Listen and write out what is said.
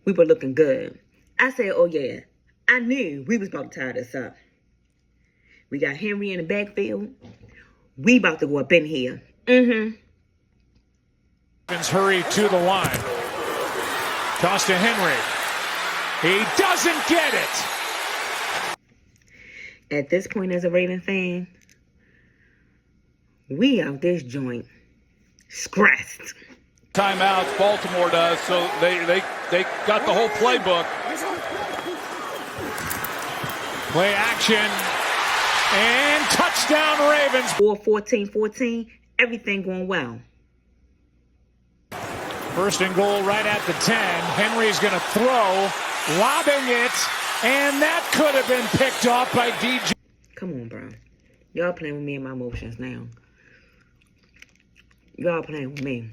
we were looking good. I said, oh yeah, I knew we was about to tie this up. We got Henry in the backfield. We about to go up in here. Hurry to the line. Toss to Henry. He doesn't get it. At this point, as a Raven fan, we out this joint scratched. Timeouts, Baltimore does, so they got the whole playbook. Play action. And touchdown Ravens. 14-14, everything going well. First and goal right at the 10. Henry's going to throw, lobbing it, and that could have been picked off by DJ. Come on, bro. Y'all playing with me and my emotions now. Y'all playing with me.